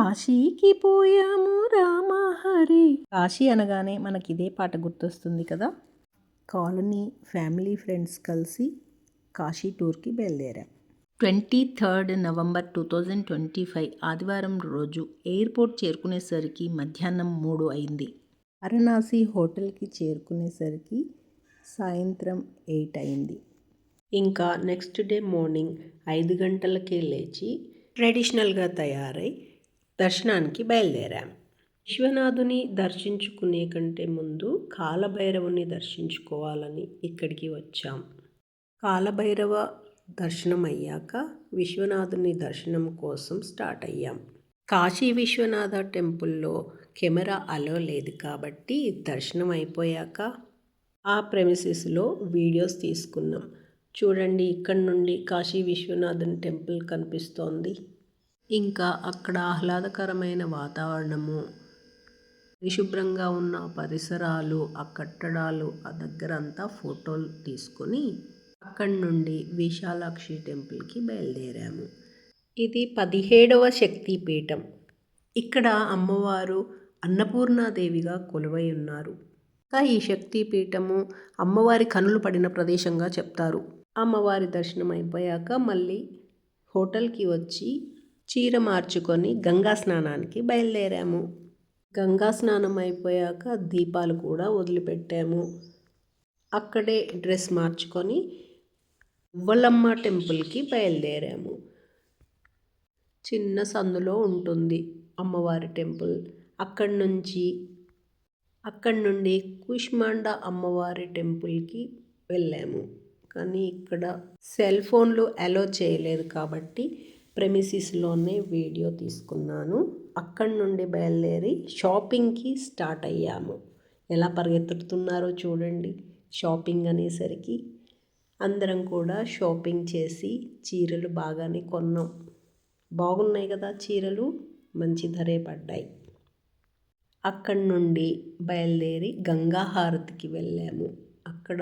కాశీకి పోయాము రామహరి. కాశీ అనగానే మనకి ఇదే పాట గుర్తొస్తుంది కదా. కాలనీ ఫ్యామిలీ ఫ్రెండ్స్ కలిసి కాశీ టూర్కి బయలుదేరాం. 23 నవంబర్ 2025 ఆదివారం రోజు ఎయిర్పోర్ట్ చేరుకునేసరికి మధ్యాహ్నం 3 అయింది. వారణాసి హోటల్కి చేరుకునేసరికి సాయంత్రం 8 అయింది. ఇంకా నెక్స్ట్ డే మార్నింగ్ 5 గంటలకే లేచి ట్రెడిషనల్గా తయారై దర్శనానికి బయలుదేరాం. విశ్వనాథుని దర్శించుకునే కంటే ముందు కాలభైరవుని దర్శించుకోవాలని ఇక్కడికి వచ్చాం. కాలభైరవ దర్శనం అయ్యాక విశ్వనాథుని దర్శనం కోసం స్టార్ట్ అయ్యాం. కాశీ విశ్వనాథ టెంపుల్లో కెమెరా అలో లేదు కాబట్టి దర్శనం అయిపోయాక ఆ ప్రెమిసెస్లో వీడియోస్ తీసుకున్నాం. చూడండి, ఇక్కడ నుండి కాశీ విశ్వనాథుని టెంపుల్ కనిపిస్తోంది. ఇంకా అక్కడ ఆహ్లాదకరమైన వాతావరణము, పరిశుభ్రంగా ఉన్న పరిసరాలు, ఆ కట్టడాలు, ఆ దగ్గర అంతా ఫోటోలు తీసుకొని అక్కడి నుండి విశాలాక్షి టెంపుల్కి బయలుదేరాము. ఇది 17వ శక్తిపీఠం. ఇక్కడ అమ్మవారు అన్నపూర్ణాదేవిగా కొలువై ఉన్నారు. ఇంకా ఈ శక్తిపీఠము అమ్మవారి కనులు పడిన ప్రదేశంగా చెప్తారు. అమ్మవారి దర్శనం అయిపోయాక మళ్ళీ హోటల్కి వచ్చి చీర మార్చుకొని గంగా స్నానానికి బయలుదేరాము. గంగా స్నానం అయిపోయాక దీపాలు కూడా వదిలిపెట్టాము. అక్కడే డ్రెస్ మార్చుకొని ఉవ్వలమ్మ టెంపుల్కి బయలుదేరాము. చిన్న సందులో ఉంటుంది అమ్మవారి టెంపుల్. అక్కడి నుండి కుష్మాండ అమ్మవారి టెంపుల్కి వెళ్ళాము. కానీ ఇక్కడ సెల్ ఫోన్లు అలో చేయలేదు కాబట్టి ప్రెమిసిస్లోనే వీడియో తీసుకున్నాను. అక్కడి నుండి బయలుదేరి షాపింగ్కి స్టార్ట్ అయ్యాము. ఎలా పరిగెత్తుతున్నారో చూడండి. షాపింగ్ అనేసరికి అందరం కూడా షాపింగ్ చేసి చీరలు బాగానే కొన్నాం. బాగున్నాయి కదా చీరలు, మంచి ధరే పడ్డాయి. అక్కడి నుండి బయలుదేరి గంగా హారతికి వెళ్ళాము. అక్కడ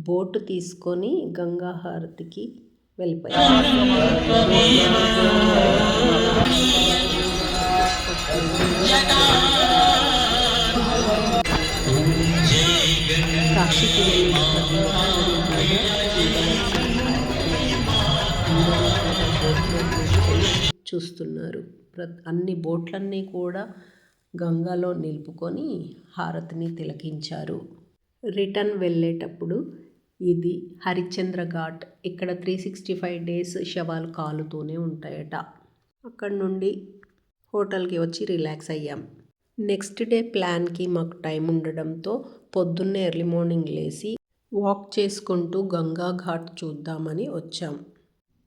బోటు తీసుకొని గంగా హారతికి వెళ్ళిపోయాము. కాశీకి చూస్తున్నారు. అన్ని బోట్లన్నీ కూడా గంగాలో నిలుపుకొని హారతిని తిలకించారు. రిటర్న్ వెళ్ళేటప్పుడు ఇది హరిశ్చంద్ర ఘాట్. ఇక్కడ 365 డేస్ శవాలు కాలుతూనే ఉంటాయట. అక్కడి నుండి హోటల్కి వచ్చి రిలాక్స్ అయ్యాం. నెక్స్ట్ డే ప్లాన్కి మాకు టైం ఉండడంతో పొద్దున్నే ఎర్లీ మార్నింగ్ లేచి వాక్ చేసుకుంటూ గంగా ఘాట్ చూద్దామని వచ్చాం.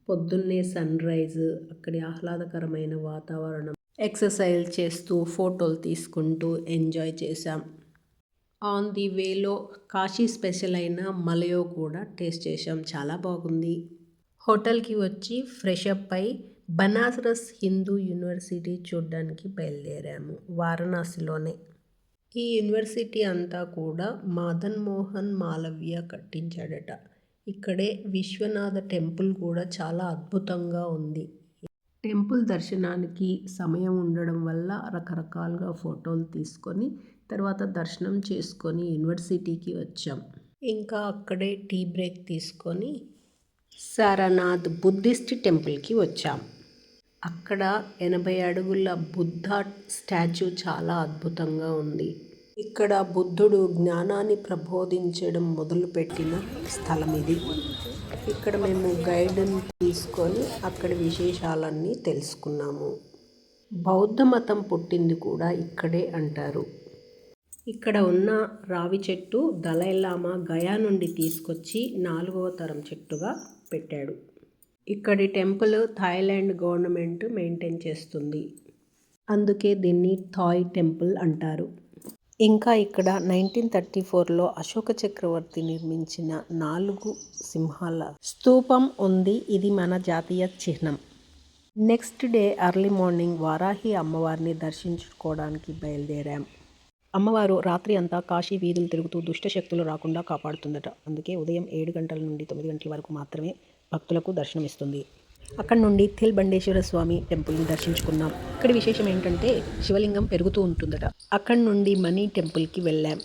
పొద్దున్నే సన్ రైజ్, అక్కడి ఆహ్లాదకరమైన వాతావరణం, ఎక్సర్సైజ్ చేస్తూ ఫోటోలు తీసుకుంటూ ఎంజాయ్ చేశాం. ఆన్ ది వేలో కాశీ స్పెషల్ అయిన మలయో కూడా టేస్ట్ చేసాం. చాలా బాగుంది. హోటల్కి వచ్చి ఫ్రెష్ అప్ అయి బనారస్ హిందూ యూనివర్సిటీ చూడడానికి బయలుదేరాము. వారణాసిలోనే. ఈ యూనివర్సిటీ అంతా కూడా మదన్ మోహన్ మాలవ్య కట్టించాడట. ఇక్కడే విశ్వనాథ టెంపుల్ కూడా చాలా అద్భుతంగా ఉంది. టెంపుల్ దర్శనానికి సమయం ఉండడం వల్ల రకరకాలుగా ఫోటోలు తీసుకొని తర్వాత దర్శనం చేసుకొని యూనివర్సిటీకి వచ్చాం. ఇంకా అక్కడే టీ బ్రేక్ తీసుకొని సారనాథ్ బుద్ధిస్ట్ టెంపుల్కి వచ్చాం. అక్కడ 80 అడుగుల బుద్ధ స్టాచ్యూ చాలా అద్భుతంగా ఉంది. ఇక్కడ బుద్ధుడు జ్ఞానాన్ని ప్రబోధించడం మొదలుపెట్టిన స్థలం ఇది. ఇక్కడ మేము గైడ్ని తీసుకొని అక్కడి విశేషాలన్నీ తెలుసుకున్నాము. బౌద్ధ మతం పుట్టింది కూడా ఇక్కడే అంటారు. ఇక్కడ ఉన్న రావి చెట్టు దలైలామా గయా నుండి తీసుకొచ్చి 4వ తరం చెట్టుగా పెట్టాడు. ఇక్కడి టెంపుల్ థాయిలాండ్ గవర్నమెంట్ మెయింటైన్ చేస్తుంది. అందుకే దీన్ని థాయ్ టెంపుల్ అంటారు. ఇంకా ఇక్కడ 1934లో అశోక చక్రవర్తి నిర్మించిన 4 సింహాల స్తూపం ఉంది. ఇది మన జాతీయ చిహ్నం. Next day early morning Varahi అమ్మవారిని దర్శించుకోవడానికి బయలుదేరాం. అమ్మవారు రాత్రి అంతా కాశీ వీధులు తిరుగుతూ దుష్ట శక్తులు రాకుండా కాపాడుతుందట. అందుకే ఉదయం 7 గంటల నుండి 9 గంటల వరకు మాత్రమే భక్తులకు దర్శనమిస్తుంది. అక్కడ నుండి తిల్బండేశ్వర స్వామి టెంపుల్ని దర్శించుకున్నాం. ఇక్కడ విశేషం ఏంటంటే శివలింగం పెరుగుతూ ఉంటుందట. అక్కడ నుండి మనీ టెంపుల్కి వెళ్ళాం.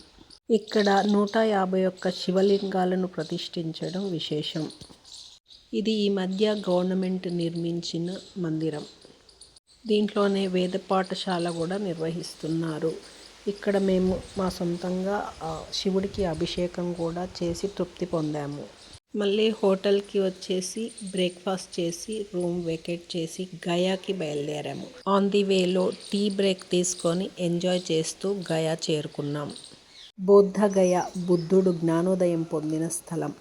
ఇక్కడ 151 శివలింగాలను ప్రతిష్ఠించడం విశేషం. ఇది ఈ మధ్య గవర్నమెంట్ నిర్మించిన మందిరం. దీంట్లోనే వేద పాఠశాల కూడా నిర్వహిస్తున్నారు. ఇక్కడ మేము మా సొంతంగా శివుడికి అభిషేకం కూడా చేసి తృప్తి పొందాము. మళ్ళీ హోటల్కి వచ్చేసి బ్రేక్ఫాస్ట్ చేసి రూమ్ వెకేట్ చేసి గయాకి బయలుదేరాము. ఆన్ ది వేలో టీ బ్రేక్ తీసుకొని ఎంజాయ్ చేస్తూ గయా చేరుకున్నాం. బౌద్ధగయ బుద్ధుడు జ్ఞానోదయం పొందిన స్థలం.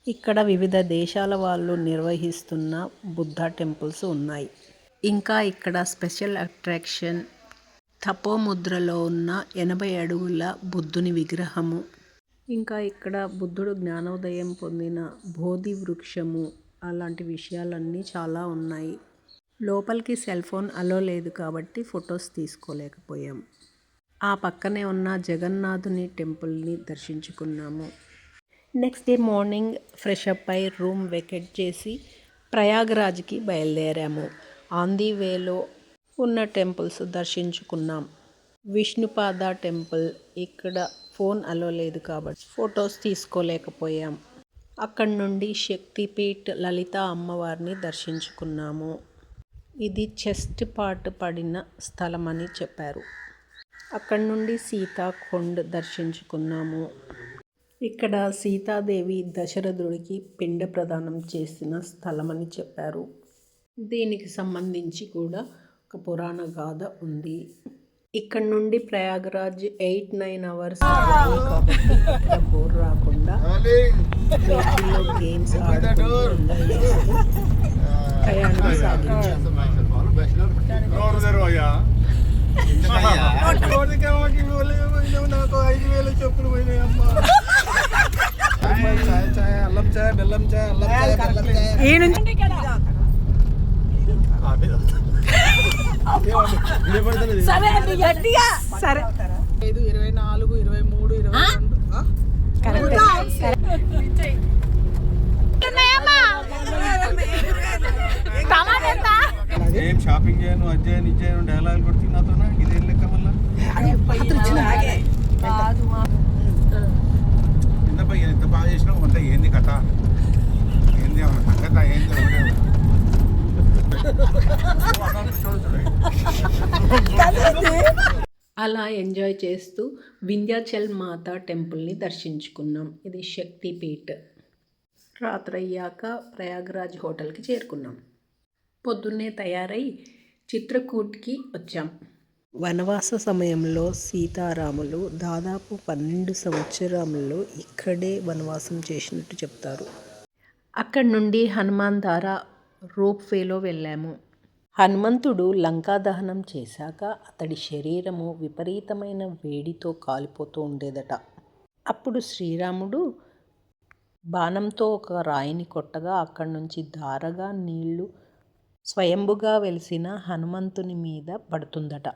ఇక్కడ వివిధ దేశాల వాళ్ళు నిర్వహిస్తున్న బుద్ధ టెంపుల్స్ ఉన్నాయి. ఇంకా ఇక్కడ స్పెషల్ అట్రాక్షన్ తపోముద్రలో ఉన్న 80 అడుగుల బుద్ధుని విగ్రహము. ఇంకా ఇక్కడ బుద్ధుడు జ్ఞానోదయం పొందిన బోధి వృక్షము అలాంటి విషయాలన్నీ చాలా ఉన్నాయి. లోపలికి సెల్ ఫోన్ అలో లేదు కాబట్టి ఫొటోస్ తీసుకోలేకపోయాం. ఆ పక్కనే ఉన్న జగన్నాథుని టెంపుల్ని దర్శించుకున్నాము. Next day morning fresh up అయి రూమ్ వెకేట్ చేసి ప్రయాగరాజ్కి బయలుదేరాము. ఆన్ ది వేలో ఉన్న టెంపుల్స్ దర్శించుకున్నాం. విష్ణుపాద టెంపుల్, ఇక్కడ ఫోన్ అలో లేదు కాబట్టి ఫొటోస్ తీసుకోలేకపోయాం. అక్కడి నుండి శక్తిపీఠ్ లలిత అమ్మవారిని దర్శించుకున్నాము. ఇది చెస్ట్ పార్ట్ పడిన స్థలం అని చెప్పారు. అక్కడి నుండి సీతాకొండ్ దర్శించుకున్నాము. ఇక్కడ సీతాదేవి దశరథుడికి పిండ ప్రదానం చేసిన స్థలం అని చెప్పారు. దీనికి సంబంధించి కూడా ఒక పురాణ గాథ ఉంది. ఇక్కడ నుండి ప్రయాగరాజ్ 8-9 అవర్స్ కాబట్టి ఇక్కడ బోర్ రాకుండా వెహికల్లో గేమ్స్ ఆడుతూ ప్రయాణం సాగించాము. సరే 5, 24, 23, 22 ఏం షాపింగ్ చేయను అజ్జయను ఇచ్చేయను డైలాగ్ కొడుతుంది నాతోనా ఇదేం లెక్క మళ్ళా ఎంత బాగా చేసినావు అంత ఏంది కథ ఏంది కథ ఏంది అలా ఎంజాయ్ చేస్తూ వింధ్యాచల్ మాత టెంపుల్ని దర్శించుకున్నాం. ఇది శక్తిపీఠ్. రాత్రి అయ్యాక ప్రయాగరాజ్ హోటల్కి చేరుకున్నాం. పొద్దున్నే తయారై చిత్రకూట్కి వచ్చాం. వనవాస సమయంలో సీతారాములు దాదాపు 12 సంవత్సరాలలో ఇక్కడే వనవాసం చేసినట్టు చెప్తారు. అక్కడి నుండి హనుమాన్ ధార రోప్వేలో వెళ్ళాము. హనుమంతుడు లంకా దహనం చేశాక అతడి శరీరము విపరీతమైన వేడితో కాలిపోతూ ఉండేదట. అప్పుడు శ్రీరాముడు బాణంతో ఒక రాయిని కొట్టగా అక్కడి నుంచి ధారగా నీళ్లు స్వయంభుగా వెలిసిన హనుమంతుని మీద పడుతుందట.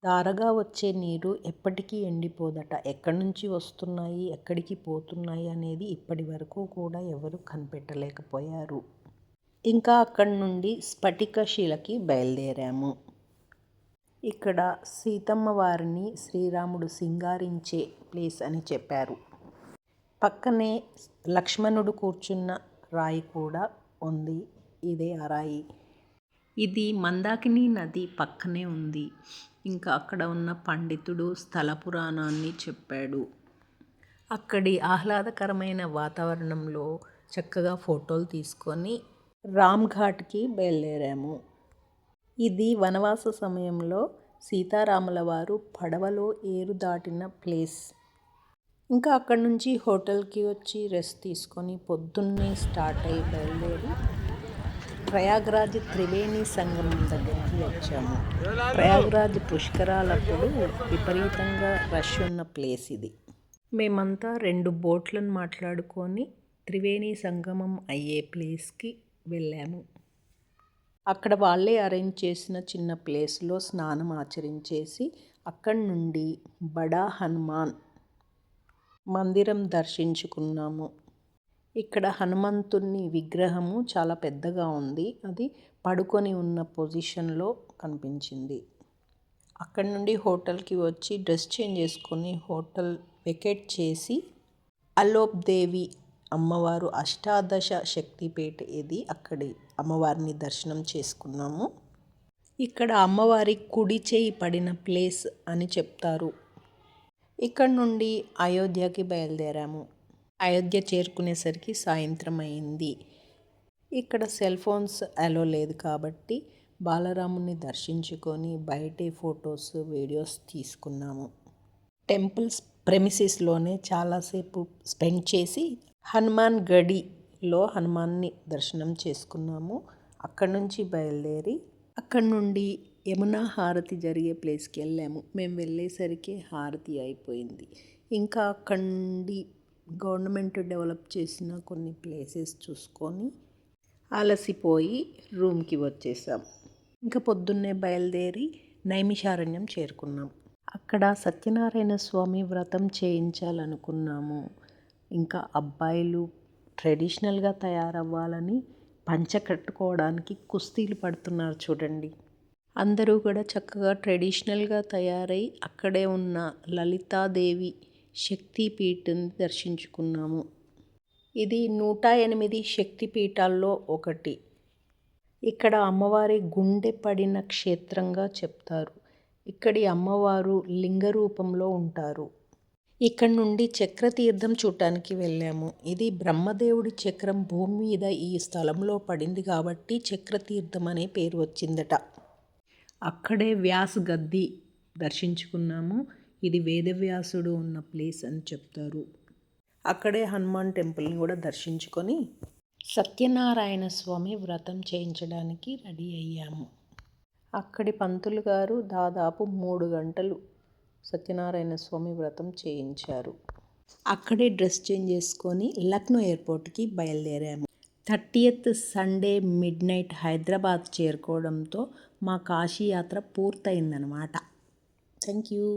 ధారగా వచ్చే నీరు ఎప్పటికీ ఎండిపోదట. ఎక్కడి నుంచి వస్తున్నాయి ఎక్కడికి పోతున్నాయి అనేది ఇప్పటి వరకు కూడా ఎవరు కనిపెట్టలేకపోయారు. ఇంకా అక్కడి నుండి స్ఫటికశిలకి బయలుదేరాము. ఇక్కడ సీతమ్మ వారిని శ్రీరాముడు సింగారించే ప్లేస్ అని చెప్పారు. పక్కనే లక్ష్మణుడు కూర్చున్న రాయి కూడా ఉంది. ఇదే ఆ రాయి. ఇది మందాకిని నది పక్కనే ఉంది. ఇంకా అక్కడ ఉన్న పండితుడు స్థల పురాణాన్ని చెప్పాడు. అక్కడి ఆహ్లాదకరమైన వాతావరణంలో చక్కగా ఫోటోలు తీసుకొని రామ్ఘాట్కి బయలుదేరాము. ఇది వనవాస సమయంలో సీతారాముల వారు పడవలో ఏరు దాటిన ప్లేస్. ఇంకా అక్కడి నుంచి హోటల్కి వచ్చి రెస్ట్ తీసుకొని పొద్దున్నే స్టార్ట్ అయ్యి బయలుదేరి ప్రయాగరాజ్ త్రివేణి సంగమం దగ్గరికి వచ్చాము. ప్రయాగరాజ్ పుష్కరాలప్పుడు విపరీతంగా రష్ ఉన్న ప్లేస్ ఇది. మేమంతా 2 బోట్లను మాట్లాడుకొని త్రివేణి సంగమం అయ్యే ప్లేస్కి వెళ్ళాము. అక్కడ వాళ్ళే అరేంజ్ చేసిన చిన్న ప్లేస్లో స్నానం ఆచరించేసి అక్కడి నుండి బడా హనుమాన్ మందిరం దర్శించుకున్నాము. ఇక్కడ హనుమంతుని విగ్రహము చాలా పెద్దగా ఉంది. అది పడుకొని ఉన్న పొజిషన్లో కనిపించింది. అక్కడి నుండి హోటల్కి వచ్చి డ్రెస్ చేంజ్ చేసుకొని హోటల్ వెకేట్ చేసి అలోప్ దేవి అమ్మవారు అష్టాదశ శక్తిపీఠ ఇది, అక్కడి అమ్మవారిని దర్శనం చేసుకున్నాము. ఇక్కడ అమ్మవారి కుడి చేయి పడిన ప్లేస్ అని చెప్తారు. ఇక్కడ నుండి అయోధ్యకి బయలుదేరాము. అయోధ్య చేరుకునేసరికి సాయంత్రం అయింది. ఇక్కడ సెల్ ఫోన్స్ అలో లేదు కాబట్టి బాలరాముని దర్శించుకొని బయటే ఫొటోస్ వీడియోస్ తీసుకున్నాము. టెంపుల్స్ ప్రెమిసెస్లోనే చాలాసేపు స్పెండ్ చేసి హనుమాన్ గడిలో హనుమాన్ని దర్శనం చేసుకున్నాము. అక్కడి నుంచి బయలుదేరి అక్కడి నుండి యమునా హారతి జరిగే ప్లేస్కి వెళ్ళాము. మేము వెళ్ళేసరికి హారతి అయిపోయింది. ఇంకా అక్కడి నుండి గవర్నమెంట్ డెవలప్ చేసిన కొన్ని ప్లేసెస్ చూసుకొని అలసిపోయి రూమ్కి వచ్చేసాం. ఇంకా పొద్దున్నే బయలుదేరి నైమిషారణ్యం చేరుకున్నాం. అక్కడ సత్యనారాయణ స్వామి వ్రతం చేయించాలనుకున్నాము. ఇంకా అబ్బాయిలు ట్రెడిషనల్గా తయారవ్వాలని పంచ కట్టుకోవడానికి కుస్తీలు పడుతున్నారు చూడండి. అందరూ కూడా చక్కగా ట్రెడిషనల్గా తయారై అక్కడే ఉన్న లలితాదేవి శక్తిపీఠని దర్శించుకున్నాము. ఇది 108 శక్తిపీఠాల్లో ఒకటి. ఇక్కడ అమ్మవారి గుండె పడిన క్షేత్రంగా చెప్తారు. ఇక్కడి అమ్మవారు లింగ రూపంలో ఉంటారు. ఇక్కడ నుండి చక్రతీర్థం చూడటానికి వెళ్ళాము. ఇది బ్రహ్మదేవుడి చక్రం భూమి మీద ఈ స్థలంలో పడింది కాబట్టి చక్రతీర్థం అనే పేరు వచ్చిందట. అక్కడే వ్యాస్ గద్ది దర్శించుకున్నాము. ఇది వేదవ్యాసుడు ఉన్న ప్లేస్ అని చెప్తారు. అక్కడే హనుమాన్ టెంపుల్ని కూడా దర్శించుకొని సత్యనారాయణ స్వామి వ్రతం చేయించడానికి రెడీ అయ్యాము. అక్కడి పంతులు గారు దాదాపు 3 గంటలు సత్యనారాయణ స్వామి వ్రతం చేయించారు. అక్కడే డ్రెస్ చేంజ్ చేసుకొని లక్నో ఎయిర్పోర్ట్కి బయలుదేరాము. 30th సండే మిడ్నైట్ హైదరాబాద్ చేరుకోవడంతో మా కాశీ యాత్ర పూర్తయిందనమాట. Thank you.